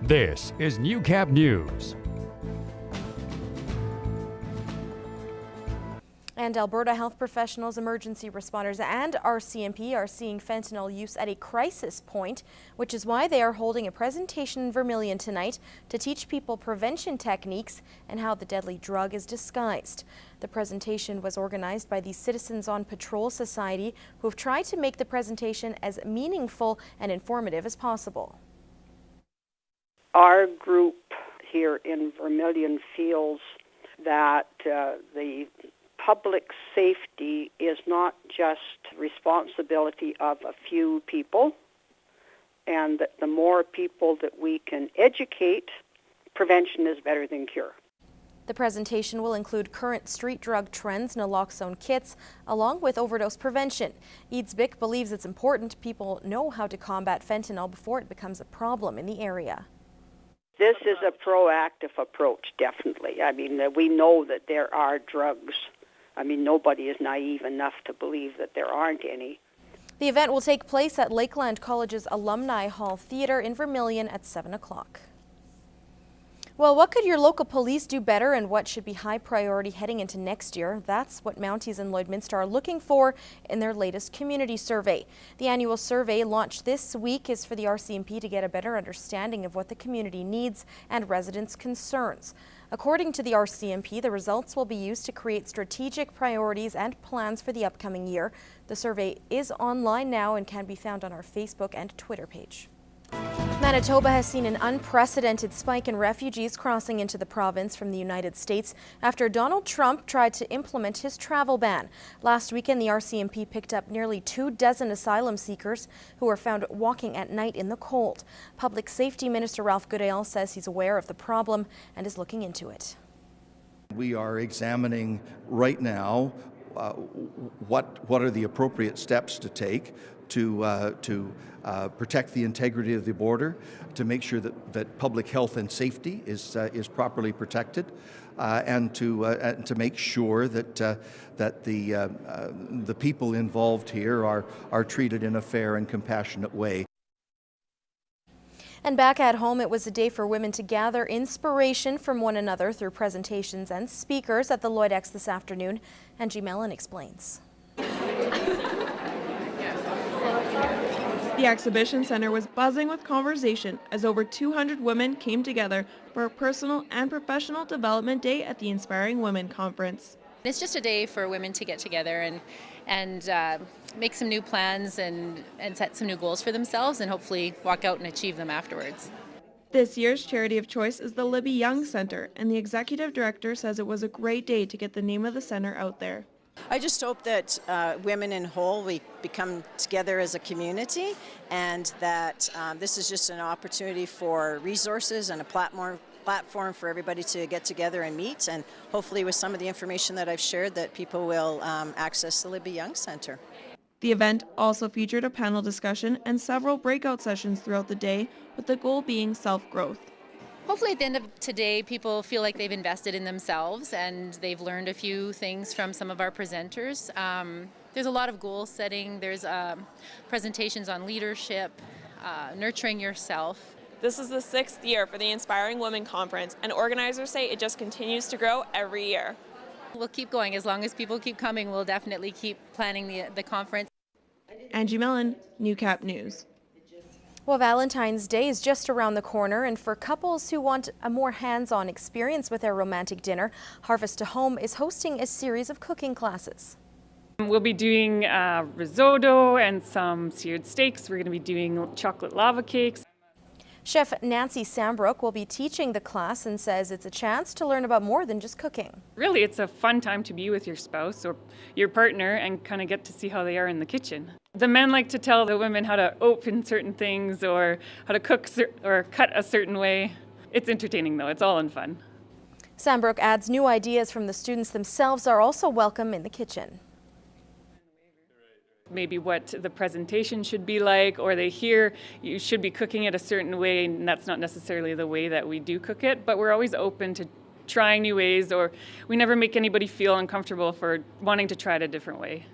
This is Newcap News. And Alberta health professionals, emergency responders, and RCMP are seeing fentanyl use at a crisis point, which is why they are holding a presentation in Vermilion tonight to teach people prevention techniques and how the deadly drug is disguised. The presentation was organized by the Citizens on Patrol Society, who have tried to make the presentation as meaningful and informative as possible. Our group here in Vermilion feels that the public safety is not just responsibility of a few people, and that the more people that we can educate, prevention is better than cure. The presentation will include current street drug trends, naloxone kits, along with overdose prevention. Eadsbick believes it's important people know how to combat fentanyl before it becomes a problem in the area. This is a proactive approach, definitely. I mean, we know that there are drugs. I mean, nobody is naive enough to believe that there aren't any. The event will take place at Lakeland College's Alumni Hall Theatre in Vermilion at 7 o'clock. Well, what could your local police do better and what should be high priority heading into next year? That's what Mounties in Lloydminster are looking for in their latest community survey. The annual survey launched this week is for the RCMP to get a better understanding of what the community needs and residents' concerns. According to the RCMP, the results will be used to create strategic priorities and plans for the upcoming year. The survey is online now and can be found on our Facebook and Twitter page. Manitoba has seen an unprecedented spike in refugees crossing into the province from the United States after Donald Trump tried to implement his travel ban. Last weekend, the RCMP picked up nearly 24 asylum seekers who were found walking at night in the cold. Public Safety Minister Ralph Goodale says he's aware of the problem and is looking into it. We are examining right now what are the appropriate steps to take to protect the integrity of the border, to make sure that public health and safety is properly protected, and to make sure that the people involved here are treated in a fair and compassionate way. And back at home, it was a day for women to gather inspiration from one another through presentations and speakers at the Lloyd Ex this afternoon. Angie Mellon explains. The exhibition center was buzzing with conversation as over 200 women came together for a personal and professional development day at the Inspiring Women Conference. It's just a day for women to get together and make some new plans and set some new goals for themselves and hopefully walk out and achieve them afterwards. This year's charity of choice is the Libby Young Center, and the executive director says it was a great day to get the name of the center out there. I just hope that women in whole, we become together as a community, and that this is just an opportunity for resources and a platform for everybody to get together and meet, and hopefully with some of the information that I've shared that people will access the Libby Young Center. The event also featured a panel discussion and several breakout sessions throughout the day, with the goal being self-growth. Hopefully at the end of today, people feel like they've invested in themselves and they've learned a few things from some of our presenters. There's a lot of goal setting. There's presentations on leadership, nurturing yourself. This is the 6th year for the Inspiring Women Conference, and organizers say it just continues to grow every year. We'll keep going. As long as people keep coming, we'll definitely keep planning the conference. Angie Mellon, Newcap News. Well, Valentine's Day is just around the corner, and for couples who want a more hands-on experience with their romantic dinner, Harvest to Home is hosting a series of cooking classes. We'll be doing risotto and some seared steaks. We're going to be doing chocolate lava cakes. Chef Nancy Sambrook will be teaching the class and says it's a chance to learn about more than just cooking. Really, it's a fun time to be with your spouse or your partner and kind of get to see how they are in the kitchen. The men like to tell the women how to open certain things or how to cook or cut a certain way. It's entertaining though, it's all in fun. Sambrook adds new ideas from the students themselves are also welcome in the kitchen. Maybe what the presentation should be like, or they hear you should be cooking it a certain way, and that's not necessarily the way that we do cook it, but we're always open to trying new ways, or we never make anybody feel uncomfortable for wanting to try it a different way.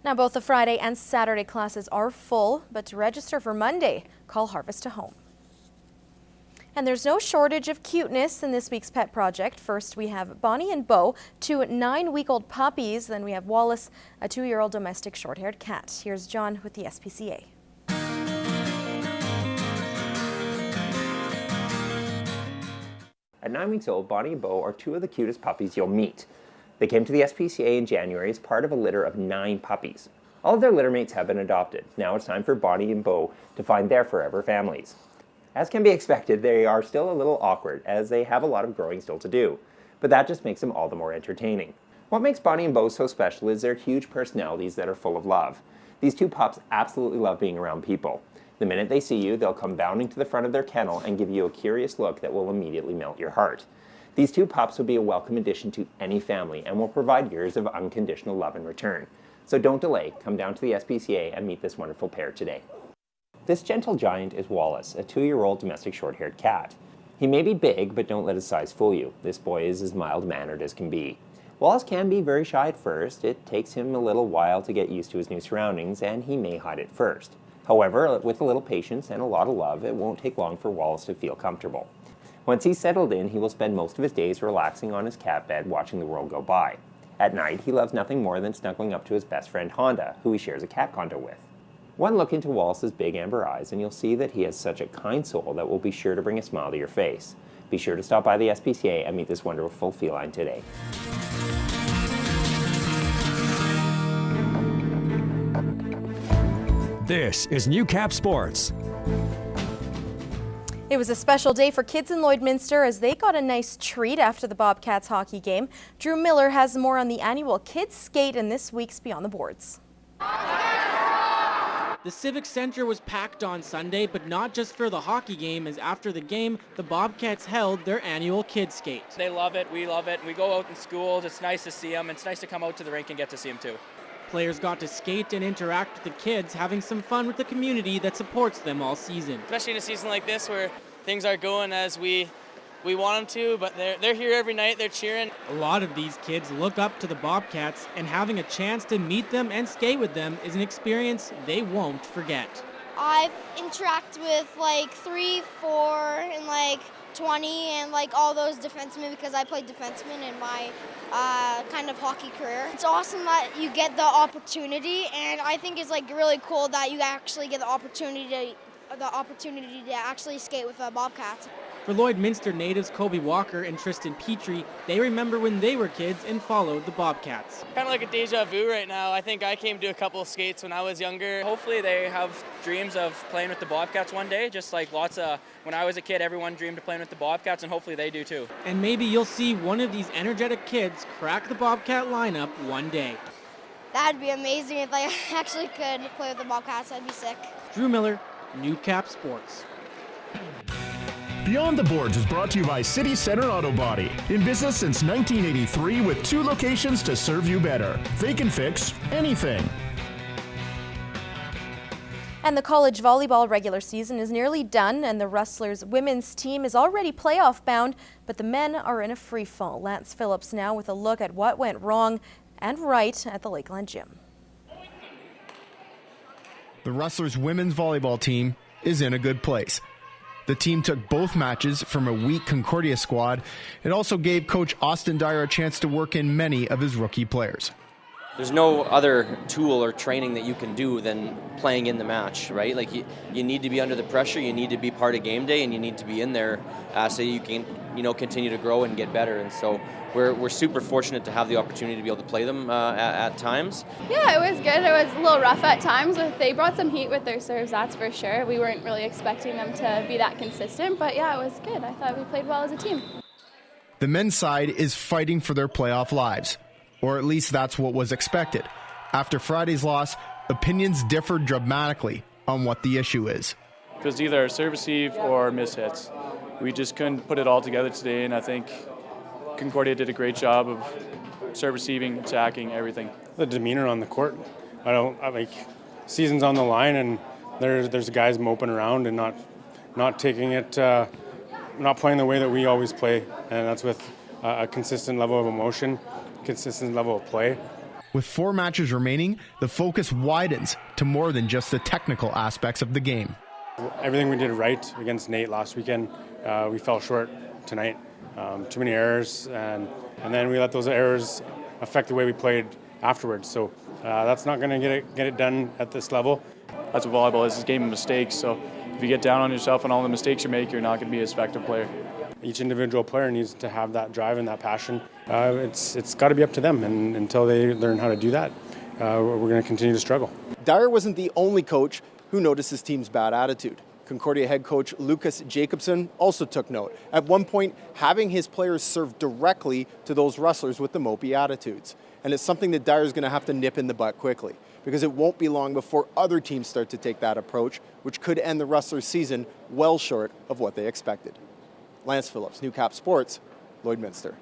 Now both the Friday and Saturday classes are full, but to register for Monday, call Harvest to Home. And there's no shortage of cuteness in this week's pet project. First, we have Bonnie and Bo, 2 9-week-old puppies. Then we have Wallace, a 2-year-old domestic short-haired cat. Here's John with the SPCA. At 9 weeks old, Bonnie and Bo are 2 of the cutest puppies you'll meet. They came to the SPCA in January as part of a litter of 9 puppies. All of their litter mates have been adopted. Now it's time for Bonnie and Bo to find their forever families. As can be expected, they are still a little awkward as they have a lot of growing still to do, but that just makes them all the more entertaining. What makes Bonnie and Bo so special is their huge personalities that are full of love. These 2 pups absolutely love being around people. The minute they see you, they'll come bounding to the front of their kennel and give you a curious look that will immediately melt your heart. These 2 pups will be a welcome addition to any family and will provide years of unconditional love in return. So don't delay, come down to the SPCA and meet this wonderful pair today. This gentle giant is Wallace, a 2-year-old domestic short-haired cat. He may be big, but don't let his size fool you. This boy is as mild-mannered as can be. Wallace can be very shy at first. It takes him a little while to get used to his new surroundings, and he may hide at first. However, with a little patience and a lot of love, it won't take long for Wallace to feel comfortable. Once he's settled in, he will spend most of his days relaxing on his cat bed, watching the world go by. At night, he loves nothing more than snuggling up to his best friend Honda, who he shares a cat condo with. One look into Wallace's big amber eyes and you'll see that he has such a kind soul that will be sure to bring a smile to your face. Be sure to stop by the SPCA and meet this wonderful feline today. This is Newcap Sports. It was a special day for kids in Lloydminster as they got a nice treat after the Bobcats hockey game. Drew Miller has more on the annual Kids Skate and this week's Beyond the Boards. The Civic Center was packed on Sunday, but not just for the hockey game, as after the game, the Bobcats held their annual Kids Skate. They love it, we love it. We go out in schools, it's nice to see them. It's nice to come out to the rink and get to see them too. Players got to skate and interact with the kids, having some fun with the community that supports them all season. Especially in a season like this where things aren't going as we want them to, but they're here every night, they're cheering. A lot of these kids look up to the Bobcats, and having a chance to meet them and skate with them is an experience they won't forget. I've interacted with like 3, 4, and like 20 and like all those defensemen because I played defenseman in my kind of hockey career. It's awesome that you get the opportunity, and I think it's like really cool that you actually get the opportunity to actually skate with the Bobcats. For Lloydminster natives Kobe Walker and Tristan Petrie, they remember when they were kids and followed the Bobcats. Kind of like a deja vu right now. I think I came to a couple of skates when I was younger. Hopefully they have dreams of playing with the Bobcats one day, just like when I was a kid, everyone dreamed of playing with the Bobcats, and hopefully they do too. And maybe you'll see one of these energetic kids crack the Bobcat lineup one day. That'd be amazing if I actually could play with the Bobcats. That'd be sick. Drew Miller, Newcap Sports. Beyond the Boards is brought to you by City Center Auto Body. In business since 1983 with 2 locations to serve you better. They can fix anything. And the college volleyball regular season is nearly done, and the Rustlers women's team is already playoff bound, but the men are in a free fall. Lance Phillips now with a look at what went wrong and right at the Lakeland Gym. The Rustlers women's volleyball team is in a good place. The team took both matches from a weak Concordia squad. It also gave Coach Austin Dyer a chance to work in many of his rookie players. There's no other tool or training that you can do than playing in the match, right? Like you need to be under the pressure, you need to be part of game day, and you need to be in there so you can, continue to grow and get better. And so we're super fortunate to have the opportunity to be able to play them at times. Yeah, it was good. It was a little rough at times. They brought some heat with their serves, that's for sure. We weren't really expecting them to be that consistent, but yeah, it was good. I thought we played well as a team. The men's side is fighting for their playoff lives, or at least that's what was expected. After Friday's loss, opinions differed dramatically on what the issue is. It was either serve receive or miss hits. We just couldn't put it all together today, and I think Concordia did a great job of serve receiving, attacking, everything. The demeanor on the court. Season's on the line, and there's guys moping around and not taking it, not playing the way that we always play, and that's with a consistent level of emotion, consistent level of play. With 4 matches remaining, the focus widens to more than just the technical aspects of the game. Everything we did right against Nate last weekend, we fell short tonight. Too many errors, and then we let those errors affect the way we played afterwards. So that's not going to get it done at this level. That's what volleyball is, a game of mistakes. So if you get down on yourself and all the mistakes you make, you're not going to be an effective player. Each individual player needs to have that drive and that passion. It's got to be up to them, and until they learn how to do that, we're going to continue to struggle. Dyer wasn't the only coach who noticed his team's bad attitude. Concordia head coach Lucas Jacobson also took note, at one point having his players serve directly to those wrestlers with the mopey attitudes. And it's something that Dyer's going to have to nip in the butt quickly, because it won't be long before other teams start to take that approach, which could end the wrestlers' season well short of what they expected. Lance Phillips, Newcap Sports, Lloydminster.